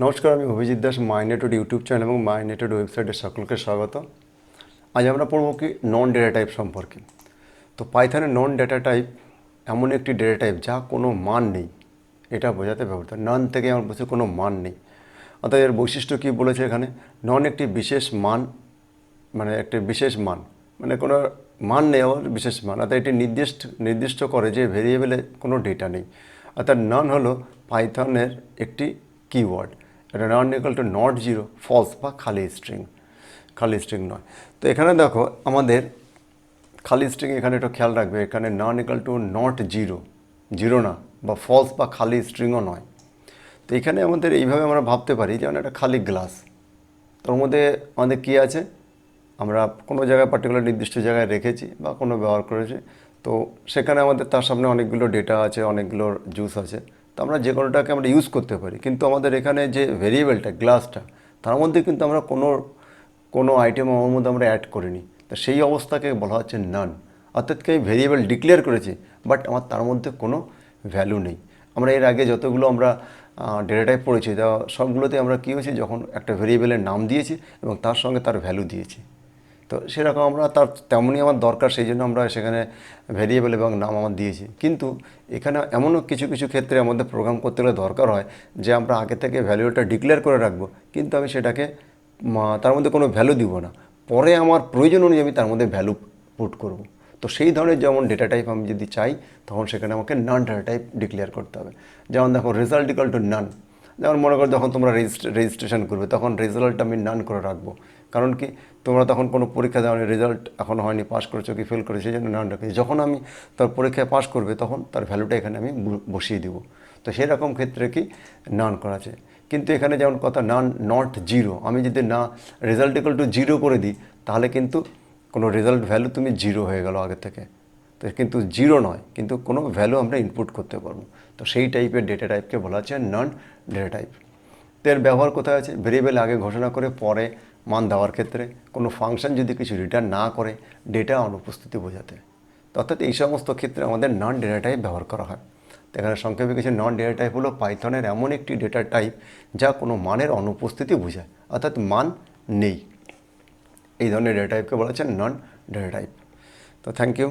নমস্কার, আমি Abhijit Das, মাইনেটেড YouTube channel এবং মাইনেটেড ওয়েবসাইটের সকলকে স্বাগত। আজ আমরা পড়ব কি নন ডেটা টাইপ সম্পর্কে। তো পাইথনের নন ডেটা টাইপ এমন একটি ডেটা টাইপ যা কোনো মান নেই, এটা বোঝাতে ব্যবহৃত। নন থেকে আমার বলছে কোনো মান নেই, অর্থাৎ এর বৈশিষ্ট্য কী বলেছে এখানে। নন একটি বিশেষ মান, মানে একটি বিশেষ মান, মানে কোনো মান নেই, আবার বিশেষ মান, অর্থাৎ এটি নির্দিষ্ট করে যে ভেরিয়েবলে কোনো ডেটা নেই। অর্থাৎ নন হলো পাইথনের একটি কিওয়ার্ড। এটা none equal to not zero, false বা খালি স্ট্রিং নয়। তো এখানে দেখো আমাদের খালি স্ট্রিং, এখানে একটু খেয়াল রাখবে, এখানে none equal to not zero, zero না, বা ফলস বা খালি স্ট্রিংও নয়। তো এখানে আমাদের এইভাবে আমরা ভাবতে পারি যেমন একটা খালি গ্লাস, তার মধ্যে আমাদের কী আছে, আমরা কোনো জায়গায় পার্টিকুলার নির্দিষ্ট জায়গায় রেখেছি বা কোনো ব্যবহার করেছি, তো সেখানে আমাদের তার সামনে অনেকগুলো ডেটা আছে, অনেকগুলো জুস আছে, তো আমরা যে কোনোটাকে আমরা ইউজ করতে পারি। কিন্তু আমাদের এখানে যে ভেরিয়েবলটা গ্লাসটা, তার মধ্যে কিন্তু আমরা কোনো আইটেম আমার মধ্যে আমরা অ্যাড করিনি। তো সেই অবস্থাকে বলা হচ্ছে নান। অর্থাৎ কি আমি ভেরিয়েবল ডিক্লেয়ার করেছি, বাট আমার তার মধ্যে কোনো ভ্যালু নেই। আমরা এর আগে যতগুলো আমরা ডেটা টাইপ পড়েছি, তা সবগুলোতে আমরা কী হয়েছি, যখন একটা ভেরিয়েবলের নাম দিয়েছি এবং তার সঙ্গে তার ভ্যালু দিয়েছি, তো সেরকম আমরা তার তেমনই আমার দরকার, সেই জন্য আমরা সেখানে ভেরিয়েবল এবং নাম আমার দিয়েছি। কিন্তু এখানে এমনও কিছু কিছু ক্ষেত্রে আমাদের প্রোগ্রাম করতে গেলে দরকার হয় যে আমরা আগে থেকে ভ্যালুটা ডিক্লেয়ার করে রাখবো, কিন্তু আমি সেটাকে তার মধ্যে কোনো ভ্যালু দিব না, পরে আমার প্রয়োজন অনুযায়ী আমি তার মধ্যে ভ্যালু পুট করব। তো সেই ধরনের যেমন ডেটা টাইপ আমি যদি চাই, তখন সেখানে আমাকে নান ডেটা টাইপ ডিক্লেয়ার করতে হবে। যেমন দেখো রেজাল্ট ইকুয়াল টু নান। যেমন মনে করো যখন তোমরা রেজিস্ট্রেশন করবে, তখন রেজাল্ট আমি নান করে রাখবো। কারণ কি, তোমরা তখন কোনো পরীক্ষা দেওয়া রেজাল্ট এখনও হয়নি, পাস করেছো কি ফেল করেছো, সেই জন্য নান রাখি। যখন আমি তার পরীক্ষায় পাস করবে, তখন তার ভ্যালুটা এখানে আমি বসিয়ে দিব। তো সেরকম ক্ষেত্রে কি নান করা আছে। কিন্তু এখানে যেমন কথা নান নট জিরো, আমি যদি না রেজাল্ট ইকুয়াল টু জিরো করে দিই, তাহলে কিন্তু কোনো রেজাল্ট ভ্যালু তুমি জিরো হয়ে গেল আগে থেকে। তো কিন্তু জিরো নয়, কিন্তু কোনো ভ্যালু আমরা ইনপুট করতে পারবো। তো সেই টাইপের ডেটা টাইপকে বলা হচ্ছে নন ডেটা টাইপ। তো এর ব্যবহার কোথায় আছে, ভেরিয়েবল আগে ঘোষণা করে পরে মান দেওয়ার ক্ষেত্রে, কোনো ফাংশন যদি কিছু রিটার্ন না করে ডেটা অনুপস্থিতি বোঝাতে। তো অর্থাৎ এই সমস্ত ক্ষেত্রে আমাদের নন ডেটা টাইপ ব্যবহার করা হয়। তো এখানে সংক্ষেপে কিছু নন ডেটা টাইপ হলো পাইথনের এমন একটি ডেটা টাইপ যা কোনো মানের অনুপস্থিতি বোঝায়, অর্থাৎ মান নেই। এই ধরনের ডেটা টাইপকে বলা হচ্ছে নন ডেটা টাইপ। তো থ্যাংক ইউ।